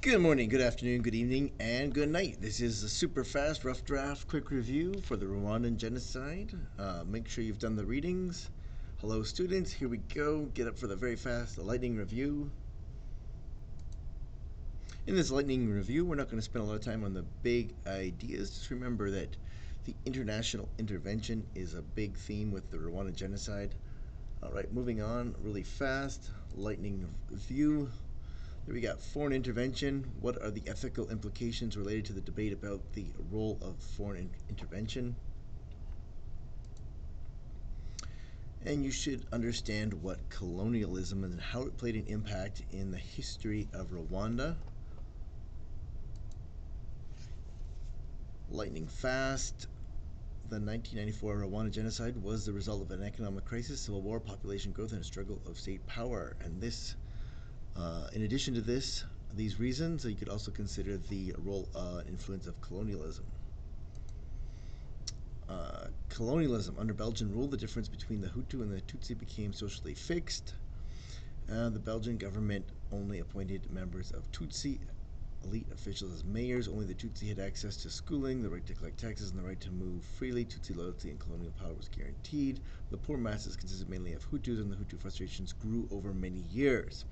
Good morning, good afternoon, good evening, and good night. This is a super fast, rough draft, quick review for the Rwandan genocide. Make sure you've done the readings. Hello, students. Here we go. Get up for the very fast lightning review. In this lightning review, we're not going to spend a lot of time on the big ideas. Just remember that the international intervention is a big theme with the Rwanda genocide. All right, moving on really fast. Lightning review. Here we got foreign intervention. What are the ethical implications related to the debate about the role of foreign intervention? And you should understand what colonialism and how it played an impact in the history of Rwanda. Lightning fast. The 1994 Rwanda genocide was the result of an economic crisis, civil war, population growth, and a struggle of state power. And this in addition to these reasons, you could also consider the role and influence of colonialism. Colonialism. Under Belgian rule, the difference between the Hutu and the Tutsi became socially fixed. The Belgian government only appointed members of Tutsi elite officials as mayors. Only the Tutsi had access to schooling, the right to collect taxes, and the right to move freely. Tutsi loyalty and colonial power was guaranteed. The poor masses consisted mainly of Hutus, and the Hutu frustrations grew over many years.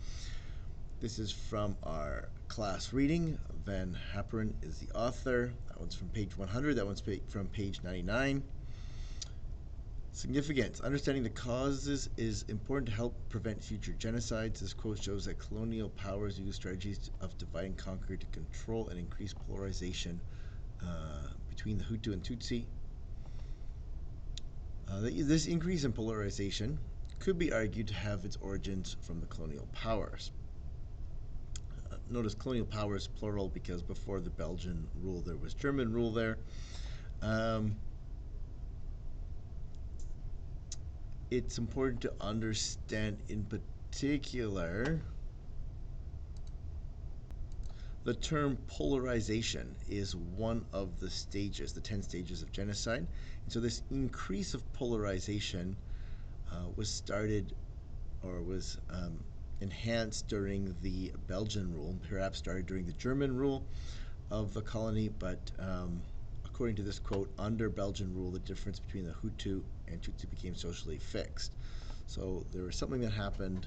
This is from our class reading. Van Happeren is the author. That one's from page 100. That one's from page 99. Significance. Understanding the causes is important to help prevent future genocides. This quote shows that colonial powers use strategies of divide and conquer to control and increase polarization between the Hutu and Tutsi. This increase in polarization could be argued to have its origins from the colonial powers. Notice colonial powers plural because before the Belgian rule there was German rule there. It's important to understand in particular the term polarization is one of the stages, the 10 stages of genocide. And so this increase of polarization was started or was enhanced during the Belgian rule, perhaps started during the German rule of the colony, but according to this quote, under Belgian rule, the difference between the Hutu and Tutsi became socially fixed. So there was something that happened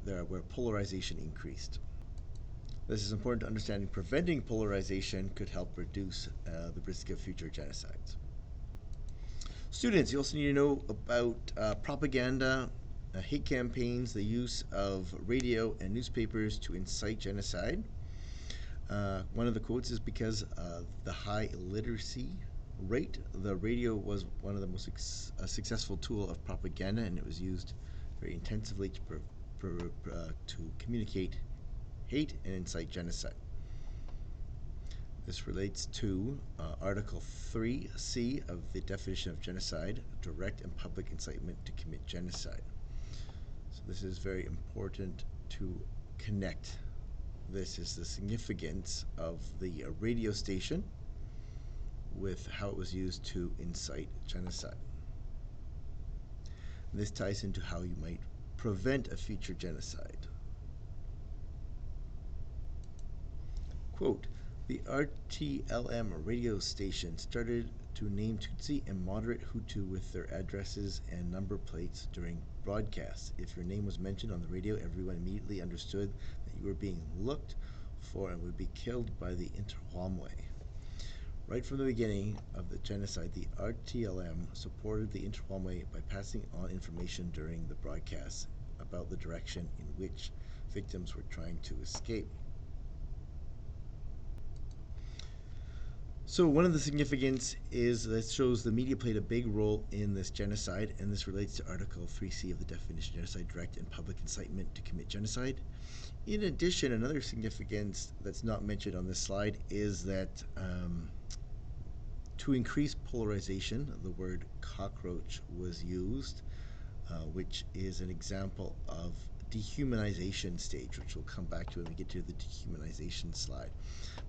where polarization increased. This is important to understanding preventing polarization could help reduce the risk of future genocides. Students, you also need to know about propaganda, hate campaigns, the use of radio and newspapers to incite genocide. One of the quotes is because of the high literacy rate, the radio was one of the most successful tool of propaganda, and it was used very intensively to communicate hate and incite genocide. This relates to Article 3C of the definition of genocide, direct and public incitement to commit genocide. So this is very important to connect. This is the significance of the radio station with how it was used to incite genocide. And this ties into how you might prevent a future genocide. Quote, the RTLM radio station started to name Tutsi and moderate Hutu with their addresses and number plates during broadcasts. If your name was mentioned on the radio, everyone immediately understood that you were being looked for and would be killed by the Interahamwe. Right from the beginning of the genocide, the RTLM supported the Interahamwe by passing on information during the broadcasts about the direction in which victims were trying to escape. So one of the significance is that shows the media played a big role in this genocide, and this relates to Article 3C of the definition of genocide, direct and public incitement to commit genocide. In addition, another significance that's not mentioned on this slide is that to increase polarization, the word cockroach was used, which is an example of dehumanization stage, which we'll come back to when we get to the dehumanization slide.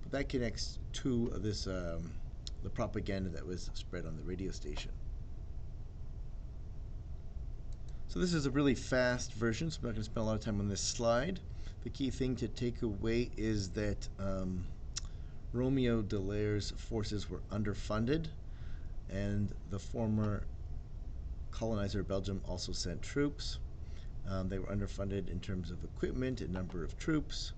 But that connects to this the propaganda that was spread on the radio station. So this is a really fast version, so I'm not going to spend a lot of time on this slide. The key thing to take away is that Romeo Dallaire's forces were underfunded, and the former colonizer Belgium also sent troops. They were underfunded in terms of equipment and number of troops.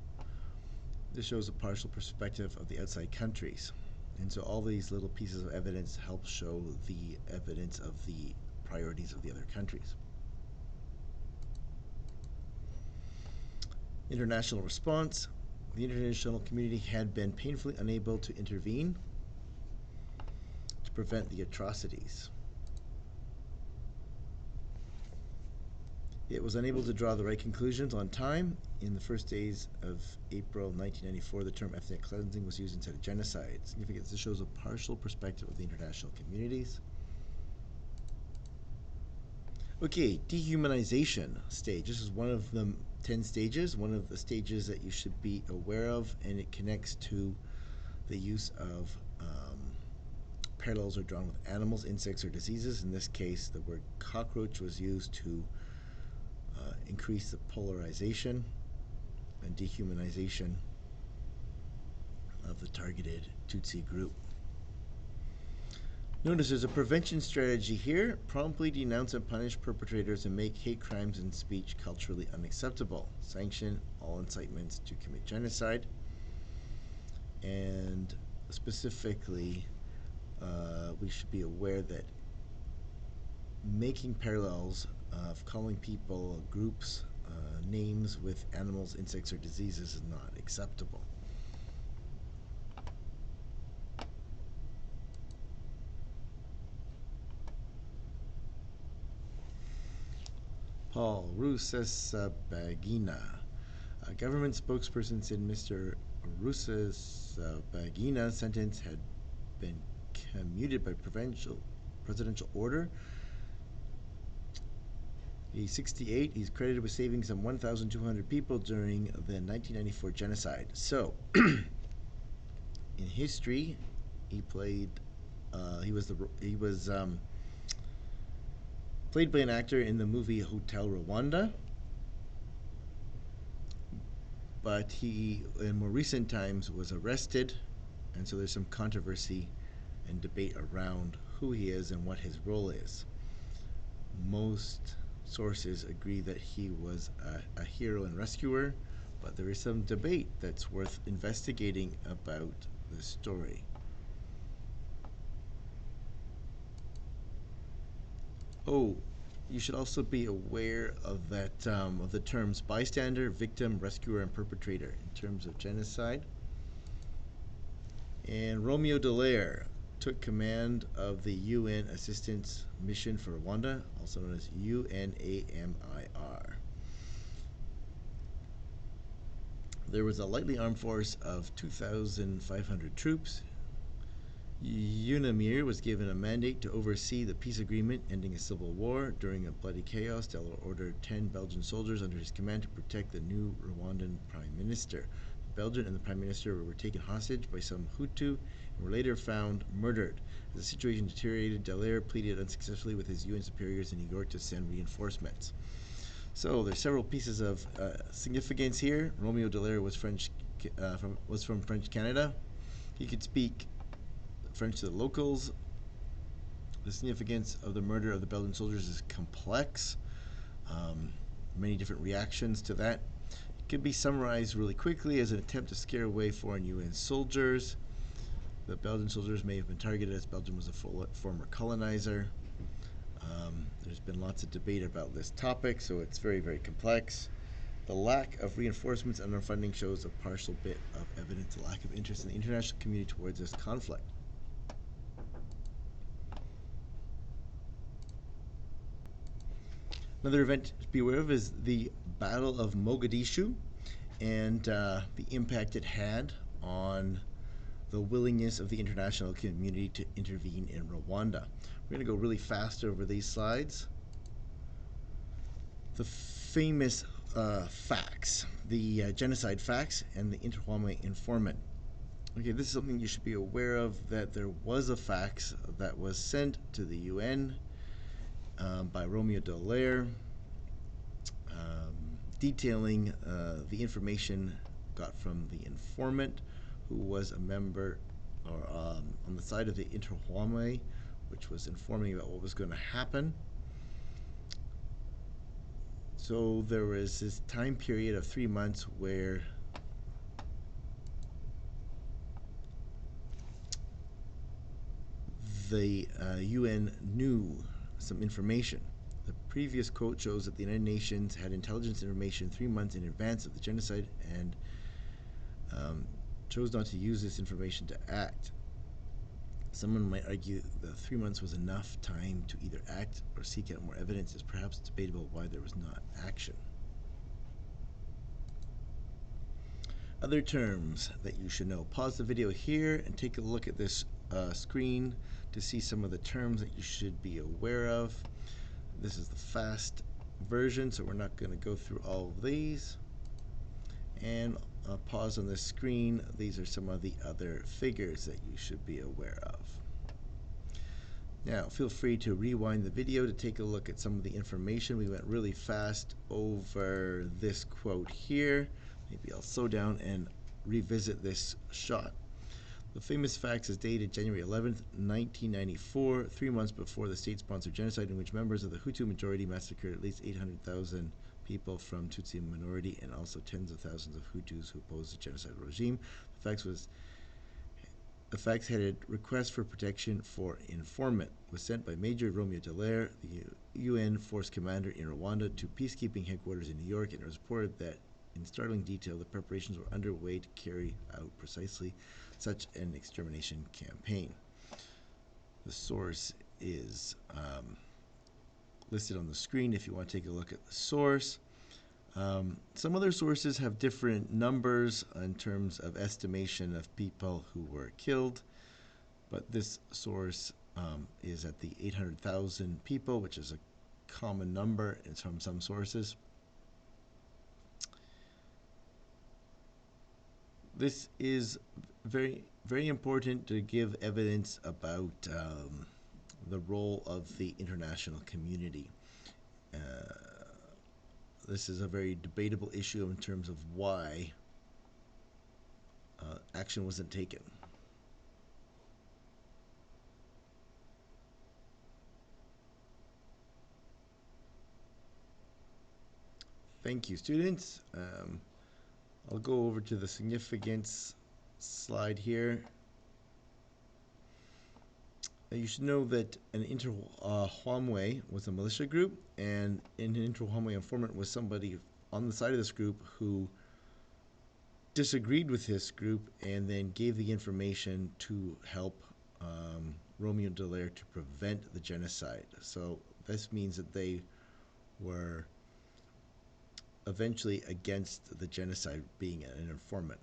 This shows a partial perspective of the outside countries. And so all these little pieces of evidence help show the evidence of the priorities of the other countries. International response. The international community had been painfully unable to intervene to prevent the atrocities. It was unable to draw the right conclusions on time. In the first days of April 1994, the term ethnic cleansing was used instead of genocide. Significance: this shows a partial perspective of the international communities. Okay, dehumanization stage. This is one of the 10 stages, one of the stages that you should be aware of, and it connects to the use of parallels are drawn with animals, insects, or diseases. In this case, the word cockroach was used to increase the polarization and dehumanization of the targeted Tutsi group. Notice there's a prevention strategy here: promptly denounce and punish perpetrators and make hate crimes and speech culturally unacceptable. Sanction all incitements to commit genocide. And specifically, we should be aware that making parallels of calling people, groups, names with animals, insects, or diseases is not acceptable. Paul Rusesabagina. A government spokesperson said Mr. Rusesabagina's sentence had been commuted by presidential order. He's 68. He's credited with saving some 1,200 people during the 1994 genocide. So, in history, he played. He was played by an actor in the movie Hotel Rwanda. But he, in more recent times, was arrested, and so there's some controversy and debate around who he is and what his role is. Most sources agree that he was a hero and rescuer, but there is some debate that's worth investigating about this story. Oh, you should also be aware of that of the terms bystander, victim, rescuer, and perpetrator in terms of genocide. And Romeo Dallaire took command of the UN Assistance Mission for Rwanda, also known as UNAMIR. There was a lightly armed force of 2,500 troops. UNAMIR was given a mandate to oversee the peace agreement ending a civil war. During a bloody chaos, Dallaire ordered 10 Belgian soldiers under his command to protect the new Rwandan prime minister. Belgium and the prime minister were taken hostage by some Hutu and were later found murdered. As the situation deteriorated, Dallaire pleaded unsuccessfully with his UN superiors in New York to send reinforcements. So there's several pieces of significance here. Romeo Dallaire was from French Canada. He could speak French to the locals. The significance of the murder of the Belgian soldiers is complex. Many different reactions to that. It could be summarized really quickly as an attempt to scare away foreign UN soldiers. The Belgian soldiers may have been targeted as Belgium was a former colonizer. There's been lots of debate about this topic, so it's very, very complex. The lack of reinforcements and underfunding shows a partial bit of evidence, a lack of interest in the international community towards this conflict. Another event to be aware of is the Battle of Mogadishu and the impact it had on the willingness of the international community to intervene in Rwanda. We're going to go really fast over these slides. The famous facts, the genocide facts, and the Interahamwe informant. Okay, this is something you should be aware of, that there was a fax that was sent to the UN by Romeo Dallaire. detailing the information got from the informant, who was a member or on the side of the Interahamwe, which was informing about what was going to happen. So there was this time period of 3 months where the UN knew some information. The previous quote shows that the United Nations had intelligence information 3 months in advance of the genocide and chose not to use this information to act. Someone might argue that 3 months was enough time to either act or seek out more evidence. It's perhaps debatable why there was not action. Other terms that you should know. Pause the video here and take a look at this screen to see some of the terms that you should be aware of. This is the fast version, so we're not going to go through all of these. And pause on this screen. These are some of the other figures that you should be aware of. Now, feel free to rewind the video to take a look at some of the information. We went really fast over this quote here. Maybe I'll slow down and revisit this shot. The famous facts is dated January 11th, 1994, 3 months before the state-sponsored genocide in which members of the Hutu majority massacred at least 800,000 people from Tutsi minority and also tens of thousands of Hutus who opposed the genocide regime. The facts headed Request for Protection for Informant was sent by Major Romeo Dallaire, the UN force commander in Rwanda, to peacekeeping headquarters in New York, and it was reported that in startling detail the preparations were underway to carry out precisely such an extermination campaign. The source is listed on the screen if you want to take a look at the source. Some other sources have different numbers in terms of estimation of people who were killed, but this source is at the 800,000 people, which is a common number from some sources. This is very, very important to give evidence about the role of the international community. This is a very debatable issue in terms of why action wasn't taken. Thank you, students. I'll go over to the significance slide here. You should know that an Interahamwe was a militia group, and an Interahamwe informant was somebody on the side of this group who disagreed with this group and then gave the information to help Romeo Dallaire to prevent the genocide. So this means that they were eventually against the genocide being an informant.